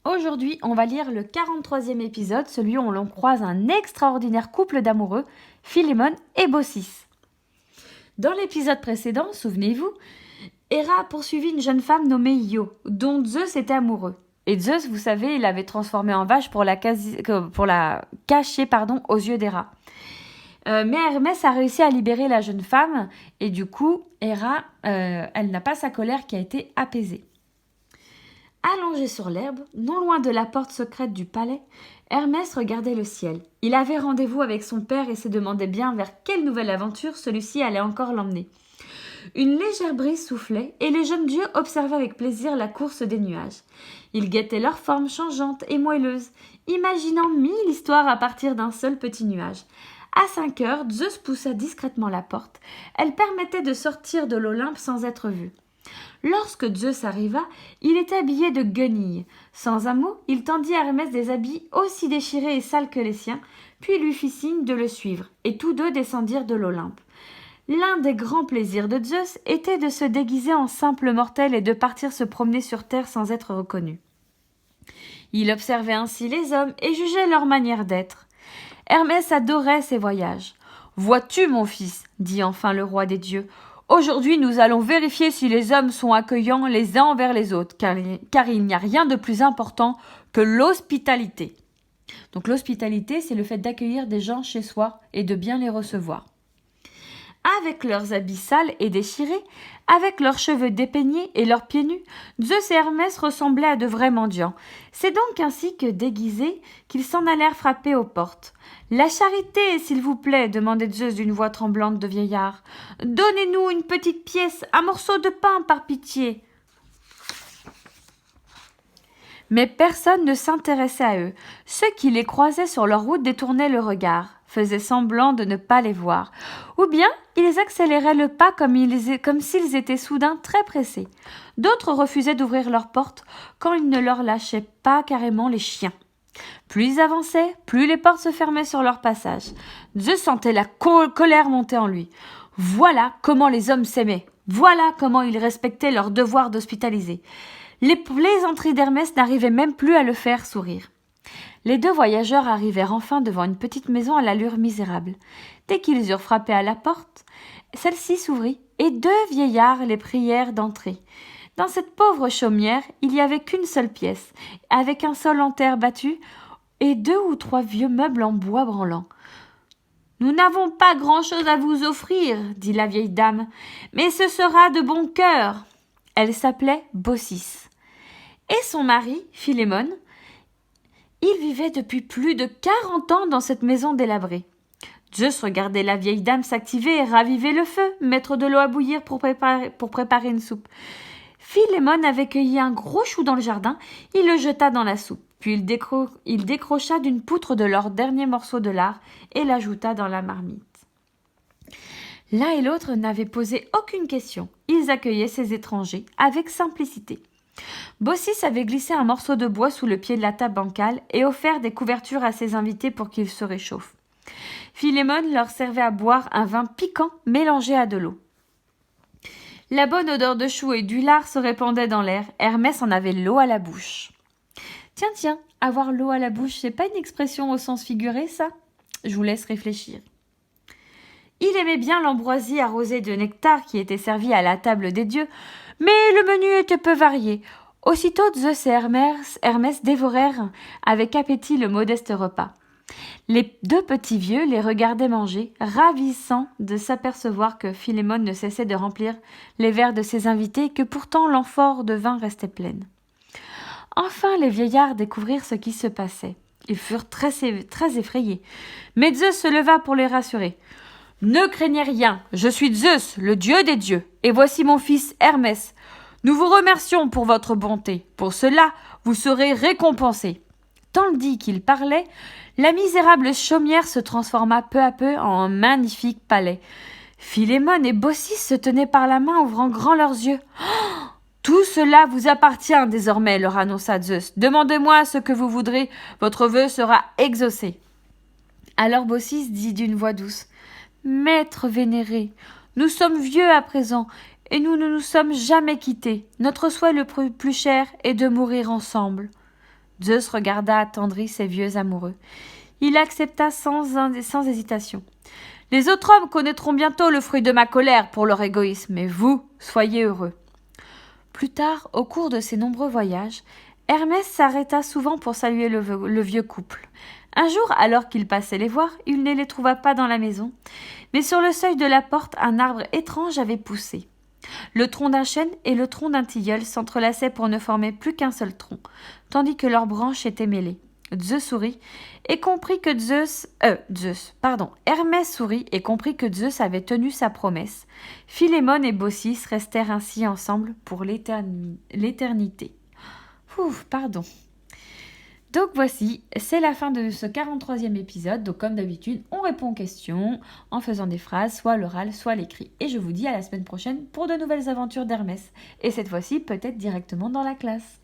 Aujourd'hui, on va lire le 43e épisode, celui où l'on croise un extraordinaire couple d'amoureux, Philémon et Baucis. Dans l'épisode précédent, souvenez-vous, Héra a poursuivi une jeune femme nommée Io, dont Zeus était amoureux. Et Zeus, vous savez, il l'avait transformée en vache pour la cacher aux yeux d'Héra. Mais Hermès a réussi à libérer la jeune femme, et du coup, Héra, elle n'a pas sa colère qui a été apaisée. Allongé sur l'herbe, non loin de la porte secrète du palais, Hermès regardait le ciel. Il avait rendez-vous avec son père et se demandait bien vers quelle nouvelle aventure celui-ci allait encore l'emmener. Une légère brise soufflait, et les jeunes dieux observaient avec plaisir la course des nuages. Ils guettaient leurs formes changeantes et moelleuses, imaginant 1000 histoires à partir d'un seul petit nuage. À 5 heures, Zeus poussa discrètement la porte. Elle permettait de sortir de l'Olympe sans être vu. Lorsque Zeus arriva, il était habillé de guenilles. Sans un mot, il tendit à Hermès des habits aussi déchirés et sales que les siens, puis lui fit signe de le suivre, et tous deux descendirent de l'Olympe. L'un des grands plaisirs de Zeus était de se déguiser en simple mortel et de partir se promener sur terre sans être reconnu. Il observait ainsi les hommes et jugeait leur manière d'être. Hermès adorait ces voyages. « Vois-tu, mon fils, dit enfin le roi des dieux, aujourd'hui nous allons vérifier si les hommes sont accueillants les uns envers les autres, car il n'y a rien de plus important que l'hospitalité. » Donc l'hospitalité, c'est le fait d'accueillir des gens chez soi et de bien les recevoir. Avec leurs habits sales et déchirés, avec leurs cheveux dépeignés et leurs pieds nus, Zeus et Hermès ressemblaient à de vrais mendiants. C'est donc ainsi que, déguisés, qu'ils s'en allèrent frapper aux portes. « La charité, s'il vous plaît, demandait Zeus d'une voix tremblante de vieillard. « Donnez-nous une petite pièce, un morceau de pain, par pitié. » Mais personne ne s'intéressait à eux. Ceux qui les croisaient sur leur route détournaient le regard, faisaient semblant de ne pas les voir. Ou bien ils accéléraient le pas comme s'ils étaient soudain très pressés. D'autres refusaient d'ouvrir leurs portes quand ils ne leur lâchaient pas carrément les chiens. Plus ils avançaient, plus les portes se fermaient sur leur passage. Zeus sentait la colère monter en lui. Voilà comment les hommes s'aimaient. Voilà comment ils respectaient leur devoir d'hospitaliser. Les plaisanteries d'Hermès n'arrivaient même plus à le faire sourire. Les deux voyageurs arrivèrent enfin devant une petite maison à l'allure misérable. Dès qu'ils eurent frappé à la porte, celle-ci s'ouvrit et deux vieillards les prièrent d'entrer. Dans cette pauvre chaumière, il n'y avait qu'une seule pièce, avec un sol en terre battue et 2 ou 3 vieux meubles en bois branlant. « Nous n'avons pas grand-chose à vous offrir, dit la vieille dame, mais ce sera de bon cœur. » Elle s'appelait Baucis. Et son mari, Philémon, il vivait depuis plus de 40 ans dans cette maison délabrée. Zeus regardait la vieille dame s'activer et raviver le feu, mettre de l'eau à bouillir pour préparer une soupe. Philémon avait cueilli un gros chou dans le jardin, il le jeta dans la soupe, puis il décrocha d'une poutre de leur dernier morceau de lard et l'ajouta dans la marmite. L'un et l'autre n'avaient posé aucune question, ils accueillaient ces étrangers avec simplicité. Baucis avait glissé un morceau de bois sous le pied de la table bancale et offert des couvertures à ses invités pour qu'ils se réchauffent. Philémon leur servait à boire un vin piquant mélangé à de l'eau. La bonne odeur de chou et du lard se répandait dans l'air. Hermès en avait l'eau à la bouche. Tiens, avoir l'eau à la bouche, c'est pas une expression au sens figuré, ça ? Je vous laisse réfléchir. Il aimait bien l'ambroisie arrosée de nectar qui était servie à la table des dieux, mais le menu était peu varié. Aussitôt Zeus et Hermès dévorèrent avec appétit le modeste repas. Les deux petits vieux les regardaient manger, ravissants de s'apercevoir que Philémon ne cessait de remplir les verres de ses invités et que pourtant l'amphore de vin restait pleine. Enfin les vieillards découvrirent ce qui se passait. Ils furent très effrayés. Mais Zeus se leva pour les rassurer. « Ne craignez rien, je suis Zeus, le dieu des dieux, et voici mon fils Hermès. Nous vous remercions pour votre bonté. Pour cela, vous serez récompensés. » Tandis qu'il parlait, la misérable chaumière se transforma peu à peu en un magnifique palais. Philémon et Baucis se tenaient par la main, ouvrant grand leurs yeux. Oh, tout cela vous appartient désormais, leur annonça Zeus. Demandez-moi ce que vous voudrez, votre vœu sera exaucé. Alors Baucis dit d'une voix douce. Maître vénéré, nous sommes vieux à présent, et nous ne nous sommes jamais quittés. Notre souhait le plus cher est de mourir ensemble. Zeus regarda attendri ses vieux amoureux. Il accepta sans hésitation. « Les autres hommes connaîtront bientôt le fruit de ma colère pour leur égoïsme, mais vous, soyez heureux. » Plus tard, au cours de ses nombreux voyages, Hermès s'arrêta souvent pour saluer le vieux couple. Un jour, alors qu'il passait les voir, il ne les trouva pas dans la maison, mais sur le seuil de la porte, un arbre étrange avait poussé. Le tronc d'un chêne et le tronc d'un tilleul s'entrelaçaient pour ne former plus qu'un seul tronc, tandis que leurs branches étaient mêlées. Zeus sourit et comprit que Hermès sourit et comprit que Zeus avait tenu sa promesse. Philémon et Baucis restèrent ainsi ensemble pour l'éternité. Pardon. Donc voici, c'est la fin de ce 43e épisode. Donc comme d'habitude, on répond aux questions en faisant des phrases, soit à l'oral, soit à l'écrit. Et je vous dis à la semaine prochaine pour de nouvelles aventures d'Hermès. Et cette fois-ci, peut-être directement dans la classe.